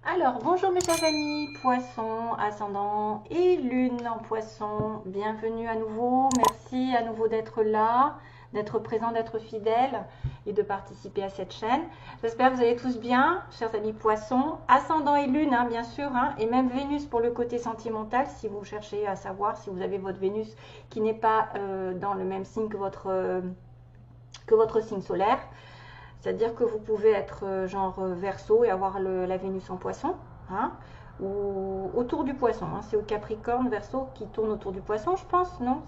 Alors, bonjour mes chers amis, poisson, ascendant et lune en poisson. Bienvenue à nouveau. Merci à nouveau d'être là, d'être présent, d'être fidèle et de participer à cette chaîne. J'espère que vous allez tous bien, chers amis poissons. Ascendant et lune, hein, bien sûr, hein, et même Vénus pour le côté sentimental, si vous cherchez à savoir si vous avez votre Vénus qui n'est pas dans le même signe que votre signe solaire. C'est-à-dire que vous pouvez être genre Verseau et avoir la Vénus en poisson, hein, ou autour du poisson. Hein, c'est au Capricorne, Verseau qui tourne autour du poisson, je pense. Non,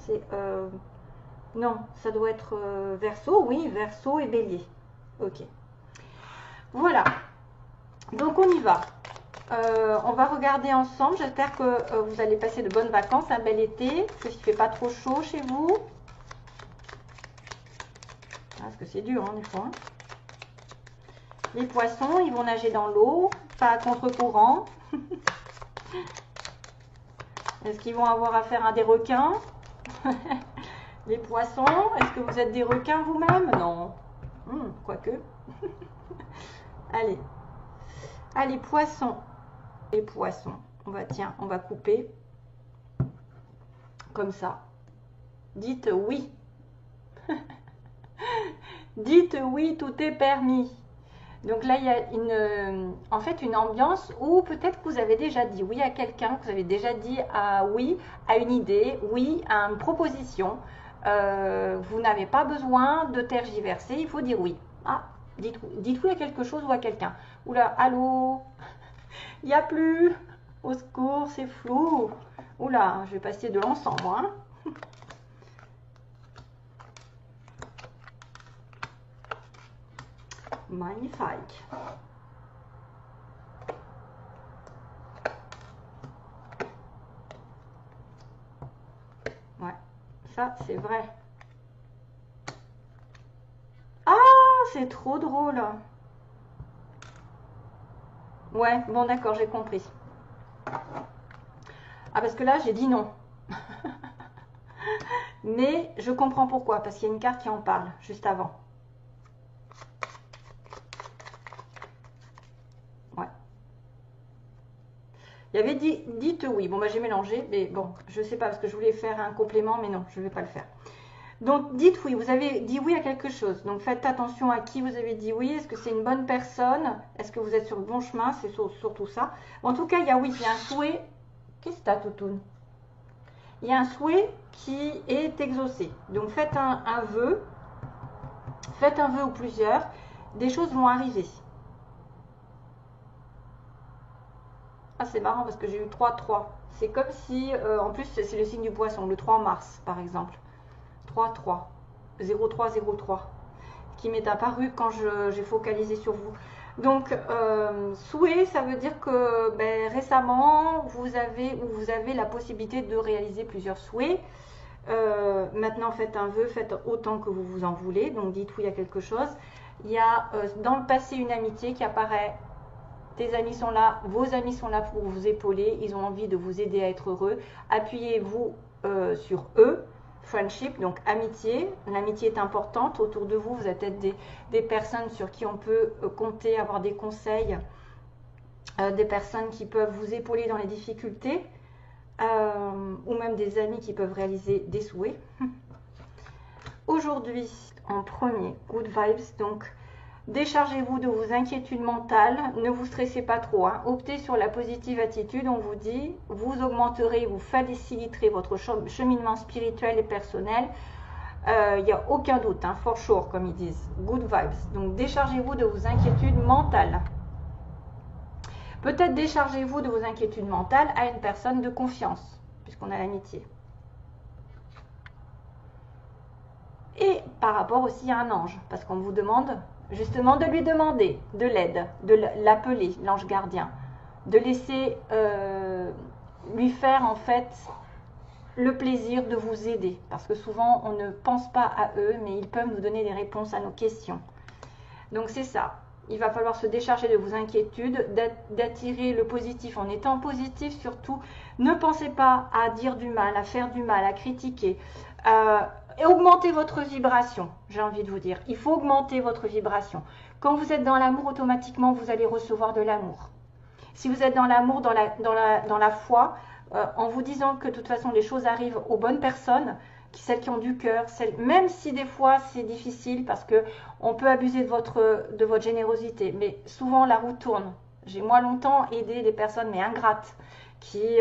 non, ça doit être Verseau, oui, Verseau et Bélier. Ok. Voilà. Donc on y va. On va regarder ensemble. J'espère que vous allez passer de bonnes vacances, un bel été, qu'il ne fait pas trop chaud chez vous. Parce que c'est dur, hein, des fois. Hein. Les poissons, ils vont nager dans l'eau, pas à contre-courant. Est-ce qu'ils vont avoir affaire à des requins? Les poissons, est-ce que vous êtes des requins vous-même? Non. Quoique. Allez. Allez, poissons. Les poissons. On va couper. Comme ça. Dites oui. Dites oui, tout est permis. Donc là, il y a en fait une ambiance où peut-être que vous avez déjà dit oui à quelqu'un, que vous avez déjà dit oui à une idée, oui à une proposition. Vous n'avez pas besoin de tergiverser, il faut dire oui. Ah, dites oui à quelque chose ou à quelqu'un. Oula, allô, il n'y a plus. Au secours, c'est flou. Oula, je vais passer de l'encens, moi. Hein. Magnifique. Ouais, ça c'est vrai. Ah, c'est trop drôle. Ouais, bon d'accord, j'ai compris. Ah, parce que là, j'ai dit non. Mais je comprends pourquoi, parce qu'il y a une carte qui en parle juste avant. Ouais. Il y avait dit, dites oui. Bon, bah j'ai mélangé, mais bon, je sais pas, parce que je voulais faire un complément, mais non, je ne vais pas le faire. Donc, dites oui. Vous avez dit oui à quelque chose. Donc, faites attention à qui vous avez dit oui. Est-ce que c'est une bonne personne? Est-ce que vous êtes sur le bon chemin? C'est surtout ça. En tout cas, il y a oui, il y a un souhait. Qu'est-ce que t'as, Toutoune? Il y a un souhait qui est exaucé. Donc, faites un vœu. Faites un vœu ou plusieurs. Des choses vont arriver. Ah, c'est marrant parce que j'ai eu 3-3. C'est comme si, en plus, c'est le signe du poisson, le 3 mars, par exemple. 3-3. 0-3-0-3. Qui m'est apparu quand j'ai focalisé sur vous. Donc, souhait, ça veut dire que récemment, vous avez la possibilité de réaliser plusieurs souhaits. Maintenant, faites un vœu, faites autant que vous vous en voulez. Donc, dites oui à quelque chose. Il y a dans le passé une amitié qui apparaît. Tes amis sont là, vos amis sont là pour vous épauler, ils ont envie de vous aider à être heureux. Appuyez-vous sur eux. Friendship, donc amitié. L'amitié est importante. Autour de vous, vous avez peut-être des personnes sur qui on peut compter, avoir des conseils, des personnes qui peuvent vous épauler dans les difficultés, ou même des amis qui peuvent réaliser des souhaits. Aujourd'hui, en premier, good vibes, donc déchargez-vous de vos inquiétudes mentales, ne vous stressez pas trop, hein. Optez sur la positive attitude, on vous dit, vous augmenterez, vous faciliterez votre cheminement spirituel et personnel, il n'y a aucun doute, hein, for sure comme ils disent, good vibes. Donc déchargez-vous de vos inquiétudes mentales. Peut-être déchargez-vous de vos inquiétudes mentales à une personne de confiance, puisqu'on a l'amitié. Et par rapport aussi à un ange, parce qu'on vous demande justement de lui demander de l'aide, de l'appeler, l'ange gardien, de laisser lui faire en fait le plaisir de vous aider, parce que souvent on ne pense pas à eux, mais ils peuvent nous donner des réponses à nos questions. Donc c'est ça, il va falloir se décharger de vos inquiétudes, d'attirer le positif en étant positif surtout. Ne pensez pas à dire du mal, à faire du mal, à critiquer. Et augmentez votre vibration, j'ai envie de vous dire. Il faut augmenter votre vibration. Quand vous êtes dans l'amour, automatiquement, vous allez recevoir de l'amour. Si vous êtes dans l'amour, dans la foi, en vous disant que de toute façon les choses arrivent aux bonnes personnes, celles qui ont du cœur, même si des fois c'est difficile parce que on peut abuser de votre générosité, mais souvent la roue tourne. J'ai moi longtemps aidé des personnes mais ingrates qui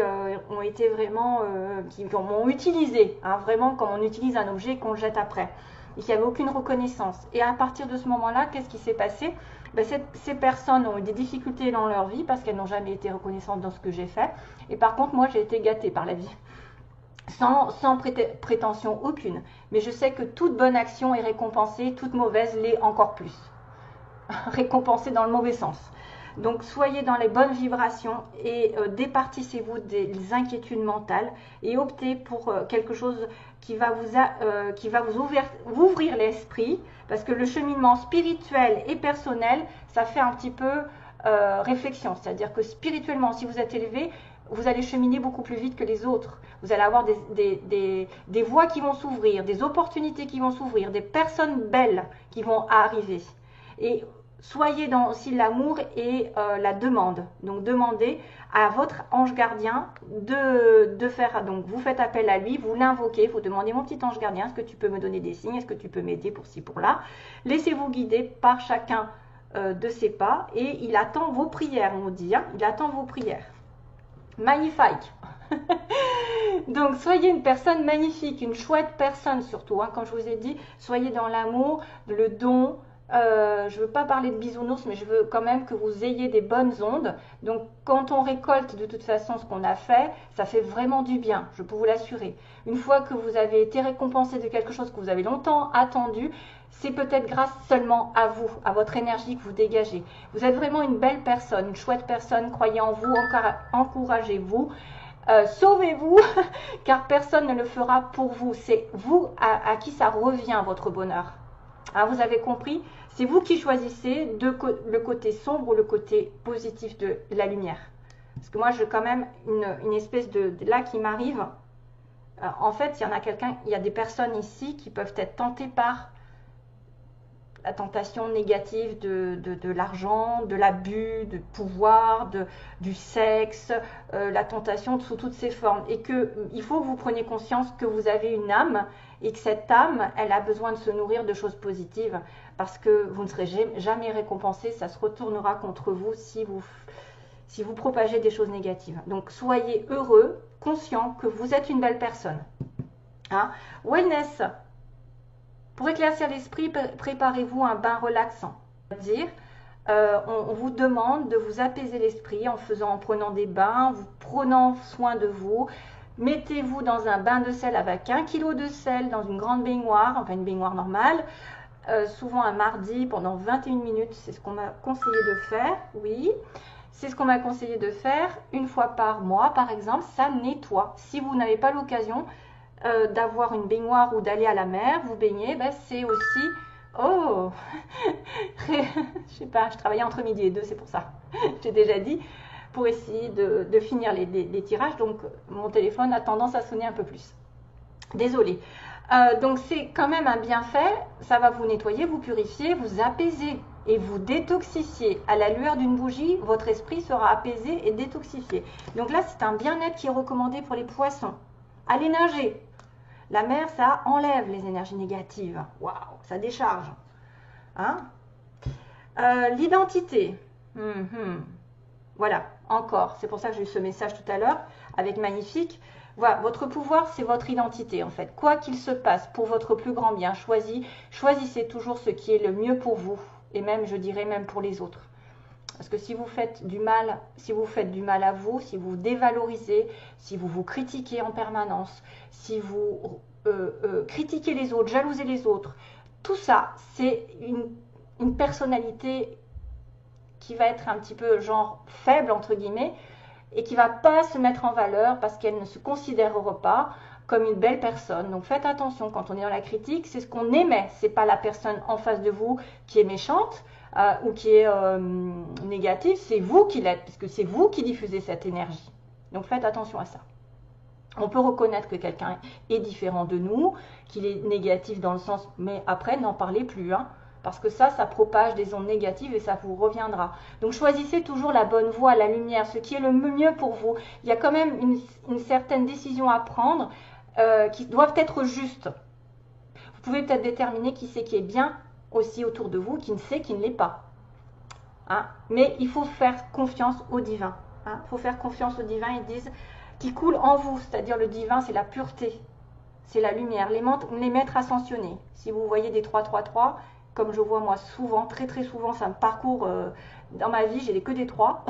ont été vraiment, qui m'ont utilisé, hein, vraiment comme on utilise un objet qu'on jette après, et qu'il n'y avait aucune reconnaissance. Et à partir de ce moment-là, qu'est-ce qui s'est passé? Ben, ces personnes ont eu des difficultés dans leur vie parce qu'elles n'ont jamais été reconnaissantes dans ce que j'ai fait. Et par contre, moi, j'ai été gâtée par la vie. Sans prétention aucune. Mais je sais que toute bonne action est récompensée, toute mauvaise l'est encore plus. Récompensée dans le mauvais sens. Donc soyez dans les bonnes vibrations et départissez-vous des inquiétudes mentales et optez pour quelque chose qui va vous ouvrir l'esprit, parce que le cheminement spirituel et personnel, ça fait un petit peu réflexion. C'est-à-dire que spirituellement, si vous êtes élevé, vous allez cheminer beaucoup plus vite que les autres. Vous allez avoir des voies qui vont s'ouvrir, des opportunités qui vont s'ouvrir, des personnes belles qui vont arriver. Et soyez dans aussi l'amour et la demande. Donc demandez à votre ange gardien de faire, donc vous faites appel à lui, vous l'invoquez, vous demandez: mon petit ange gardien, est-ce que tu peux me donner des signes, est-ce que tu peux m'aider pour ci, pour là. Laissez-vous guider par chacun de ses pas, et il attend vos prières, on dit, hein, il attend vos prières. Magnifique. Donc soyez une personne magnifique, une chouette personne surtout, hein, comme je vous ai dit, soyez dans l'amour, le don. Je ne veux pas parler de bisounours, mais je veux quand même que vous ayez des bonnes ondes. Donc quand on récolte de toute façon ce qu'on a fait, ça fait vraiment du bien, je peux vous l'assurer. Une fois que vous avez été récompensé de quelque chose que vous avez longtemps attendu, c'est peut-être grâce seulement à vous, à votre énergie que vous dégagez. Vous êtes vraiment une belle personne, une chouette personne, croyez en vous, encouragez-vous. Sauvez-vous, car personne ne le fera pour vous. C'est vous à qui ça revient, votre bonheur. Hein, vous avez compris? C'est vous qui choisissez le côté sombre ou le côté positif de la lumière. Parce que moi, j'ai quand même une espèce de là qui m'arrive. En fait, il y a des personnes ici qui peuvent être tentées par la tentation négative de l'argent, de l'abus, de pouvoir, du sexe, la tentation sous toutes ses formes. Et qu'il faut que vous preniez conscience que vous avez une âme, et que cette âme, elle a besoin de se nourrir de choses positives, parce que vous ne serez jamais récompensé, ça se retournera contre vous si vous propagez des choses négatives. Donc soyez heureux, conscient que vous êtes une belle personne. Hein? Wellness. Pour éclaircir l'esprit, préparez-vous un bain relaxant. C'est-à-dire, on vous demande de vous apaiser l'esprit en prenant des bains, en vous prenant soin de vous. Mettez-vous dans un bain de sel avec 1 kg de sel dans une grande baignoire, enfin une baignoire normale, souvent un mardi pendant 21 minutes, c'est ce qu'on m'a conseillé de faire, oui. C'est ce qu'on m'a conseillé de faire une fois par mois, par exemple, ça nettoie. Si vous n'avez pas l'occasion d'avoir une baignoire ou d'aller à la mer, vous baignez, ben c'est aussi... Oh je sais pas, je travaillais entre midi et 2, c'est pour ça, j'ai déjà dit, pour essayer de finir les tirages, donc mon téléphone a tendance à sonner un peu plus. Désolée. Donc c'est quand même un bienfait, ça va vous nettoyer, vous purifier, vous apaiser et vous détoxifier. À la lueur d'une bougie, votre esprit sera apaisé et détoxifié. Donc là, c'est un bien-être qui est recommandé pour les poissons. Allez nager. La mer, ça enlève les énergies négatives. Waouh, ça décharge. Hein? L'identité. Voilà, encore. C'est pour ça que j'ai eu ce message tout à l'heure avec Magnifique. Voilà, votre pouvoir, c'est votre identité en fait. Quoi qu'il se passe, pour votre plus grand bien, choisissez toujours ce qui est le mieux pour vous. Et même, je dirais, même pour les autres. Parce que si vous faites du mal à vous, si vous dévalorisez, si vous vous critiquez en permanence, si vous critiquez les autres, jalousez les autres, tout ça, c'est une personnalité qui va être un petit peu genre faible, entre guillemets, et qui ne va pas se mettre en valeur parce qu'elle ne se considérera pas comme une belle personne. Donc faites attention, quand on est dans la critique, c'est ce qu'on émet, ce n'est pas la personne en face de vous qui est méchante, ou qui est négatif, c'est vous qui l'êtes, puisque c'est vous qui diffusez cette énergie. Donc faites attention à ça. On peut reconnaître que quelqu'un est différent de nous, qu'il est négatif dans le sens, mais après n'en parlez plus. Hein. Parce que ça propage des ondes négatives et ça vous reviendra. Donc choisissez toujours la bonne voie, la lumière, ce qui est le mieux pour vous. Il y a quand même une certaine décision à prendre qui doivent être justes. Vous pouvez peut-être déterminer qui c'est qui est bien aussi autour de vous, qui ne sait, qui ne l'est pas. Hein? Mais il faut faire confiance au divin. Il faut faire confiance au divin, ils disent, qui coule en vous. C'est-à-dire le divin, c'est la pureté, c'est la lumière. Les maîtres ascensionnés. Si vous voyez des 3-3-3, comme je vois moi souvent, très très souvent, ça me parcourt dans ma vie, j'ai que des 3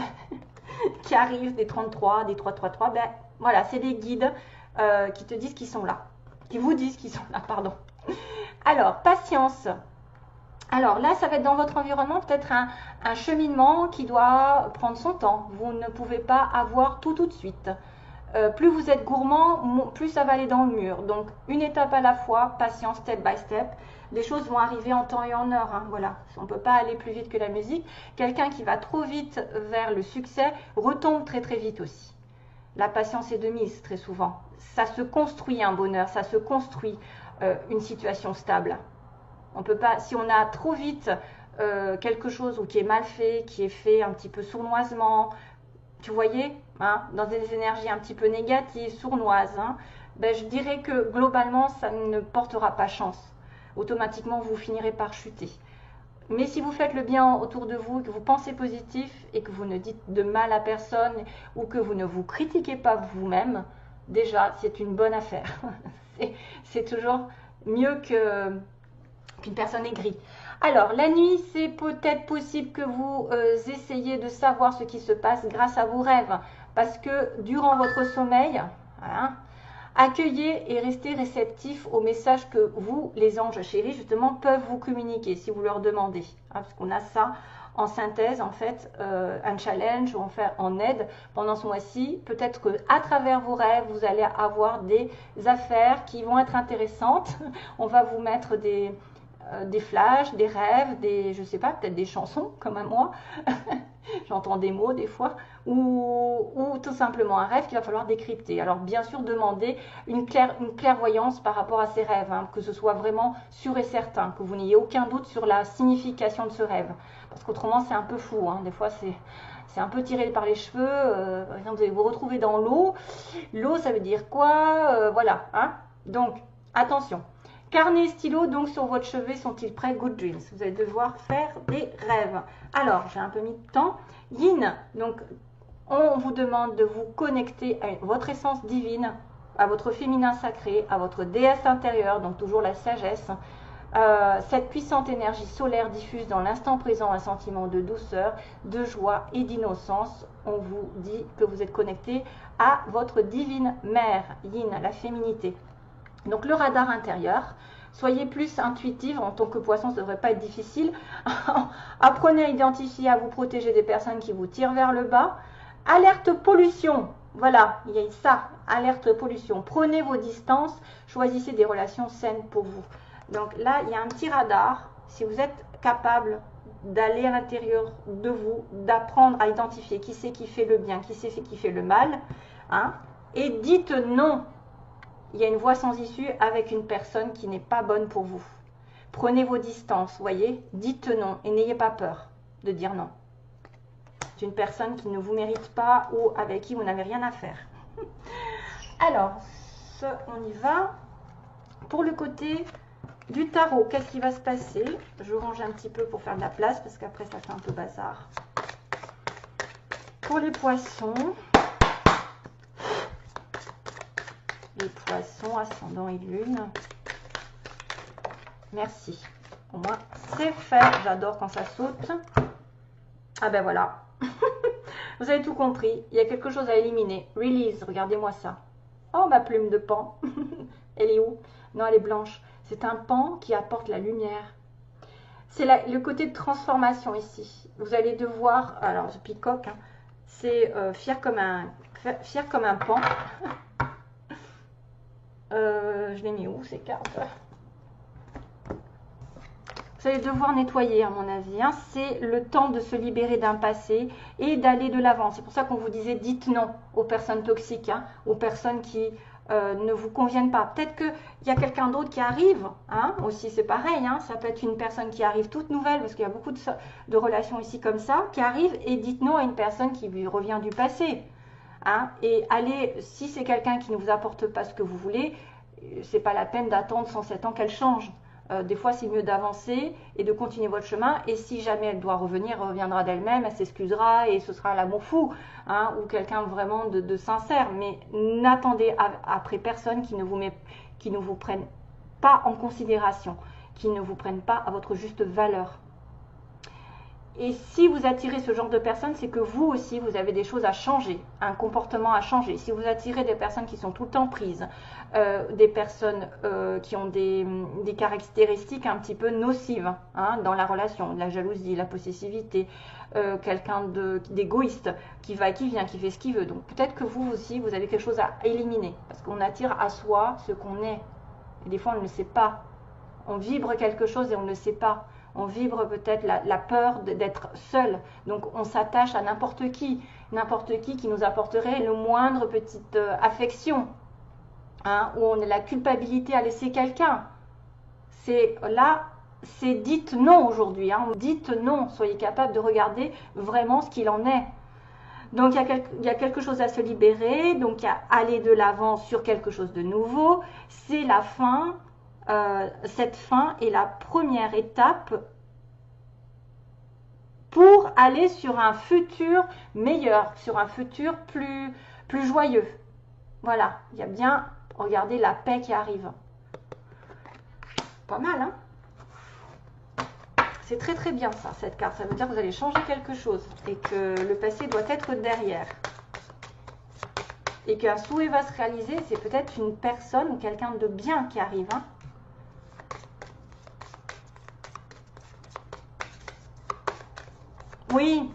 qui arrivent, des 33, des 3-3-3. Ben voilà, c'est des guides qui te disent qu'ils sont là. Qui vous disent qu'ils sont là, pardon. Alors, patience. Alors là, ça va être dans votre environnement peut-être un cheminement qui doit prendre son temps. Vous ne pouvez pas avoir tout de suite. Plus vous êtes gourmand, plus ça va aller dans le mur. Donc, une étape à la fois, patience, step by step. Les choses vont arriver en temps et en heure. Hein, voilà. On ne peut pas aller plus vite que la musique. Quelqu'un qui va trop vite vers le succès retombe très très vite aussi. La patience est de mise très souvent. Ça se construit un bonheur, ça se construit une situation stable. On peut pas, si on a trop vite quelque chose ou qui est mal fait, qui est fait un petit peu sournoisement, tu voyez, hein, dans des énergies un petit peu négatives, sournoises, hein, ben je dirais que globalement, ça ne portera pas chance. Automatiquement, vous finirez par chuter. Mais si vous faites le bien autour de vous, que vous pensez positif et que vous ne dites de mal à personne ou que vous ne vous critiquez pas vous-même, déjà, c'est une bonne affaire. C'est toujours mieux qu'une personne aigrie. Alors, la nuit, c'est peut-être possible que vous essayiez de savoir ce qui se passe grâce à vos rêves. Parce que durant votre sommeil, voilà, accueillez et restez réceptifs aux messages que vous, les anges chéris, justement, peuvent vous communiquer si vous leur demandez. Hein, parce qu'on a ça en synthèse, en fait, un challenge ou en aide pendant ce mois-ci. Peut-être qu'à travers vos rêves, vous allez avoir des affaires qui vont être intéressantes. On va vous mettre des flashs, des rêves, je sais pas, peut-être des chansons comme à moi. J'entends des mots des fois, ou tout simplement un rêve qu'il va falloir décrypter. Alors bien sûr, demandez une clairvoyance par rapport à ces rêves, hein, que ce soit vraiment sûr et certain, que vous n'ayez aucun doute sur la signification de ce rêve. Parce qu'autrement, c'est un peu flou, hein. Des fois, c'est un peu tiré par les cheveux. Par exemple, vous allez vous retrouver dans l'eau. L'eau, ça veut dire quoi? Voilà. Hein. Donc, attention. Carnet et stylo, donc, sur votre chevet, sont-ils prêts? Good dreams. Vous allez devoir faire des rêves. Alors, j'ai un peu mis de temps. Yin, donc, on vous demande de vous connecter à votre essence divine, à votre féminin sacré, à votre déesse intérieure, donc toujours la sagesse. Cette puissante énergie solaire diffuse dans l'instant présent un sentiment de douceur, de joie et d'innocence. On vous dit que vous êtes connecté à votre divine mère, Yin, la féminité. Donc le radar intérieur, soyez plus intuitive, en tant que poisson ça ne devrait pas être difficile. Apprenez à identifier, à vous protéger des personnes qui vous tirent vers le bas. Alerte pollution, voilà, il y a ça, alerte pollution. Prenez vos distances, choisissez des relations saines pour vous. Donc là, il y a un petit radar. Si vous êtes capable d'aller à l'intérieur de vous, d'apprendre à identifier qui c'est qui fait le bien, qui c'est qui fait le mal, hein, et dites non. Il y a une voie sans issue avec une personne qui n'est pas bonne pour vous. Prenez vos distances, voyez, dites non et n'ayez pas peur de dire non. C'est une personne qui ne vous mérite pas ou avec qui vous n'avez rien à faire. Alors, on y va. Pour le côté du tarot, qu'est-ce qui va se passer? Je range un petit peu pour faire de la place parce qu'après ça fait un peu bazar. Pour les poissons, ascendant et lune. Merci. Au moins, c'est fait. J'adore quand ça saute. Ah ben voilà. Vous avez tout compris. Il y a quelque chose à éliminer. Release, regardez-moi ça. Oh, ma plume de pan. Elle est où? Non, elle est blanche. C'est un pan qui apporte la lumière. C'est le côté de transformation ici. Vous allez devoir... Alors, je picoque. Hein, c'est fier comme un pan. Je l'ai mis où ces cartes? Vous allez devoir nettoyer à mon avis. Hein. C'est le temps de se libérer d'un passé et d'aller de l'avant. C'est pour ça qu'on vous disait dites non aux personnes toxiques, hein, aux personnes qui ne vous conviennent pas. Peut-être qu'il y a quelqu'un d'autre qui arrive, hein, aussi c'est pareil, hein, ça peut être une personne qui arrive toute nouvelle, parce qu'il y a beaucoup de relations ici comme ça, qui arrive et dites non à une personne qui lui revient du passé. Hein, et allez, si c'est quelqu'un qui ne vous apporte pas ce que vous voulez, c'est pas la peine d'attendre 107 ans qu'elle change. Des fois, c'est mieux d'avancer et de continuer votre chemin. Et si jamais elle doit revenir, elle reviendra d'elle-même, elle s'excusera et ce sera l'amour fou, hein, ou quelqu'un vraiment de sincère. Mais n'attendez après personne qui ne vous prenne pas en considération, qui ne vous prenne pas à votre juste valeur. Et si vous attirez ce genre de personnes, c'est que vous aussi, vous avez des choses à changer, un comportement à changer. Si vous attirez des personnes qui sont tout le temps prises, des personnes qui ont des caractéristiques un petit peu nocives, hein, dans la relation, la jalousie, la possessivité, quelqu'un d'égoïste qui va et qui vient, qui fait ce qu'il veut. Donc peut-être que vous aussi, vous avez quelque chose à éliminer, parce qu'on attire à soi ce qu'on est. Et des fois, on ne le sait pas. On vibre quelque chose et on ne le sait pas. On vibre peut-être la peur d'être seul. Donc on s'attache à n'importe qui nous apporterait le moindre petite affection, hein, où on a la culpabilité à laisser quelqu'un. C'est là, c'est dites non aujourd'hui. Hein, dites non, soyez capable de regarder vraiment ce qu'il en est. Donc il y a quelque chose à se libérer, donc il y a aller de l'avant sur quelque chose de nouveau. C'est la fin. Cette fin est la première étape pour aller sur un futur meilleur, sur un futur plus joyeux. Voilà, il y a bien, regardez la paix qui arrive. Pas mal, hein? C'est très très bien ça, cette carte. Ça veut dire que vous allez changer quelque chose et que le passé doit être derrière. Et qu'un souhait va se réaliser, c'est peut-être une personne ou quelqu'un de bien qui arrive, hein? Oui,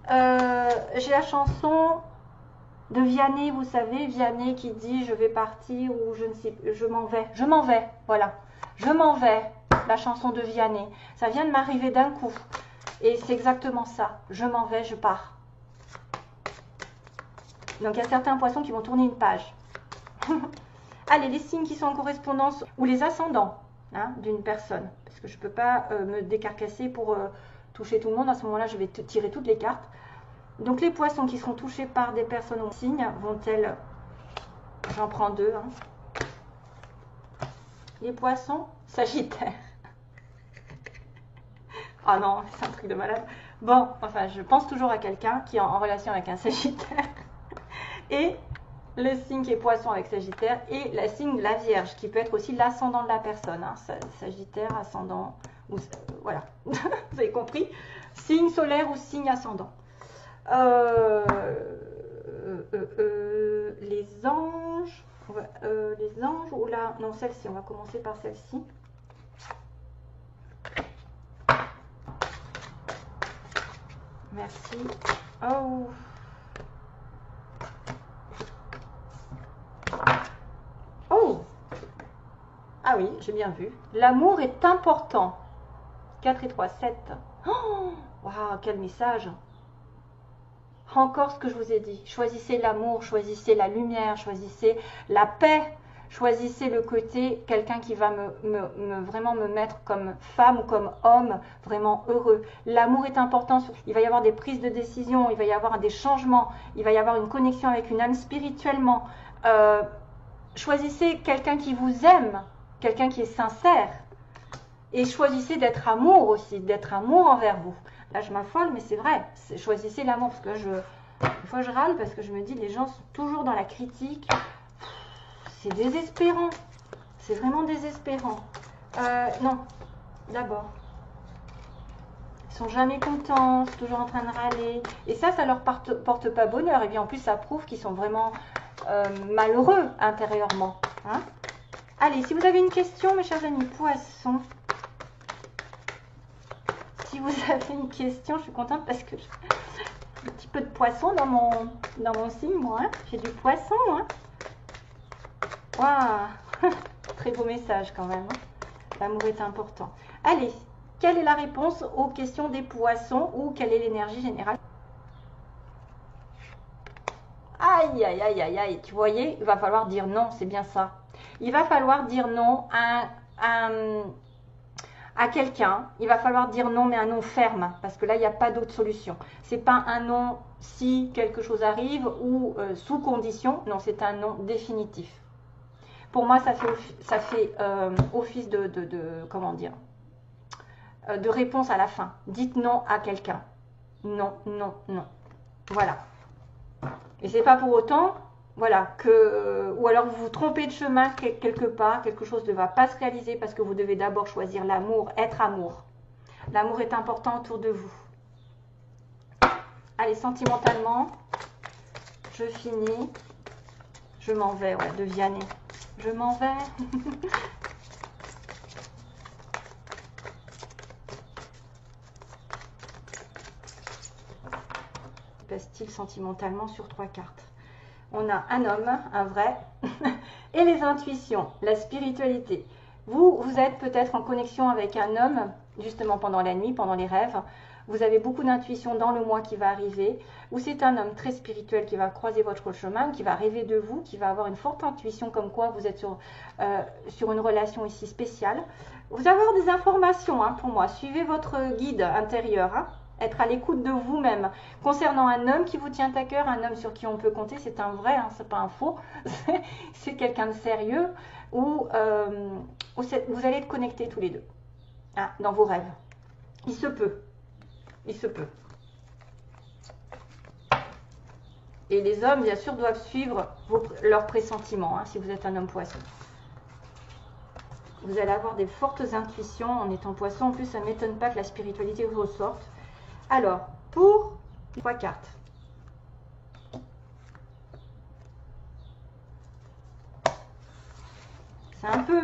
j'ai la chanson de Vianney, vous savez, Vianney qui dit je vais partir ou je ne sais, je m'en vais, voilà, je m'en vais, la chanson de Vianney. Ça vient de m'arriver d'un coup et c'est exactement ça, je m'en vais, je pars. Donc il y a certains poissons qui vont tourner une page. Allez, les signes qui sont en correspondance ou les ascendants, hein, d'une personne, parce que je ne peux pas me décarcasser pour toucher tout le monde. À ce moment-là, je vais tirer toutes les cartes. Donc les poissons qui seront touchés par des personnes au signe vont-elles... J'en prends deux. Hein. Les poissons Sagittaire. Ah non, c'est un truc de malade. Bon, enfin, je pense toujours à quelqu'un qui est en relation avec un Sagittaire. Et le signe qui est poisson avec Sagittaire et le signe de la Vierge, qui peut être aussi l'ascendant de la personne. Hein. Sagittaire, ascendant... voilà, vous avez compris. Signe solaire ou signe ascendant. Les anges, ou là, non, celle-ci, on va commencer par celle-ci. Merci. Oh. Oh. Ah oui, j'ai bien vu. L'amour est important. 4 et 3, 7. Oh, waouh, quel message. Encore ce que je vous ai dit. Choisissez l'amour, choisissez la lumière, choisissez la paix, choisissez le côté, quelqu'un qui va vraiment me mettre comme femme ou comme homme, vraiment heureux. L'amour est important. Il va y avoir des prises de décision, il va y avoir des changements, il va y avoir une connexion avec une âme spirituellement. Choisissez quelqu'un qui vous aime, quelqu'un qui est sincère. Et choisissez d'être amour aussi, d'être amour envers vous. Là, je m'affole, mais c'est vrai. Choisissez l'amour, parce que des fois, je râle parce que je me dis, les gens sont toujours dans la critique. C'est désespérant. C'est vraiment désespérant. Non, d'abord. Ils sont jamais contents, sont toujours en train de râler. Et ça leur porte pas bonheur. Et bien, en plus, ça prouve qu'ils sont vraiment malheureux intérieurement. Hein? Allez, si vous avez une question, mes chers amis poissons, si vous avez une question, je suis contente parce que j'ai un petit peu de poisson dans mon signe, moi. Hein. J'ai du poisson. Hein. Waouh. Très beau message quand même. Hein. L'amour est important. Allez, quelle est la réponse aux questions des poissons ou quelle est l'énergie générale? Aïe, aïe, aïe, aïe, aïe. Tu voyais, il va falloir dire non, c'est bien ça. Il va falloir dire non à quelqu'un. Il va falloir dire non, mais un non ferme, parce que là, il n'y a pas d'autre solution. C'est pas un non si quelque chose arrive ou sous condition. Non, c'est un non définitif. Pour moi, ça fait office comment dire, de réponse à la fin. Dites non à quelqu'un. Non, non, non. Voilà. Et c'est pas pour autant, voilà, que, ou alors vous vous trompez de chemin quelque part, quelque chose ne va pas se réaliser parce que vous devez d'abord choisir l'amour, être amour. L'amour est important autour de vous. Allez, sentimentalement, je finis. Je m'en vais, ouais, de Vianney. Je m'en vais. Passe-t-il sentimentalement sur 3 cartes? On a un homme, un vrai, et les intuitions, la spiritualité. Vous êtes peut-être en connexion avec un homme, justement pendant la nuit, pendant les rêves. Vous avez beaucoup d'intuition dans le mois qui va arriver, ou c'est un homme très spirituel qui va croiser votre chemin, qui va rêver de vous, qui va avoir une forte intuition comme quoi vous êtes sur une relation ici spéciale. Vous allez avoir des informations pour moi. Suivez votre guide intérieur. Être à l'écoute de vous-même. Concernant un homme qui vous tient à cœur, un homme sur qui on peut compter, c'est un vrai, c'est pas un faux, c'est quelqu'un de sérieux, où vous allez être connectés tous les deux, dans vos rêves. Il se peut. Il se peut. Et les hommes, bien sûr, doivent suivre leurs pressentiments, si vous êtes un homme poisson. Vous allez avoir des fortes intuitions en étant poisson. En plus, ça ne m'étonne pas que la spiritualité ressorte. Alors, pour 3 cartes. C'est un peu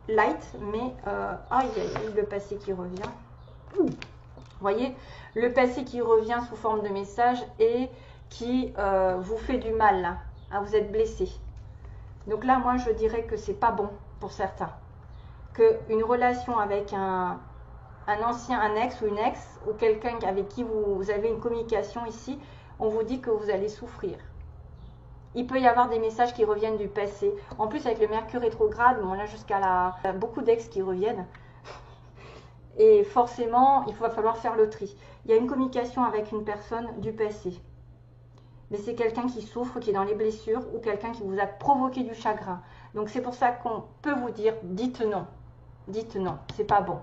light, mais aïe, le passé qui revient. Vous voyez, le passé qui revient sous forme de message et qui vous fait du mal, là. Vous êtes blessé. Donc là, moi, je dirais que c'est pas bon pour certains. Qu'une relation avec un ex ou une ex, ou quelqu'un avec qui vous avez une communication ici, on vous dit que vous allez souffrir. Il peut y avoir des messages qui reviennent du passé. En plus, avec le Mercure rétrograde, on a jusqu'à beaucoup d'ex qui reviennent. Et forcément, il va falloir faire le tri. Il y a une communication avec une personne du passé. Mais c'est quelqu'un qui souffre, qui est dans les blessures, ou quelqu'un qui vous a provoqué du chagrin. Donc c'est pour ça qu'on peut vous dire, dites non. Dites non, c'est pas bon.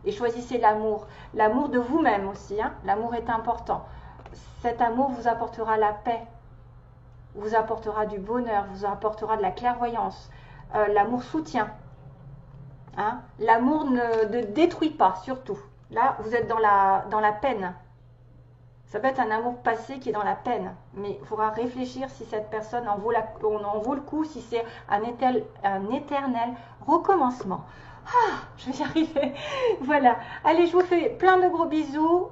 Et choisissez l'amour. L'amour de vous-même aussi. L'amour est important. Cet amour vous apportera la paix, vous apportera du bonheur, vous apportera de la clairvoyance. L'amour soutient. L'amour ne détruit pas, surtout. Là, vous êtes dans la peine. Ça peut être un amour passé qui est dans la peine. Mais il faudra réfléchir si cette personne en vaut le coup, si c'est un éternel recommencement. Je vais y arriver. Voilà. Allez, je vous fais plein de gros bisous.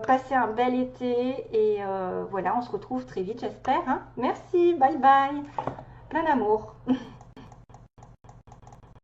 Passez un bel été. Et voilà, on se retrouve très vite, j'espère. Merci. Bye bye. Plein d'amour.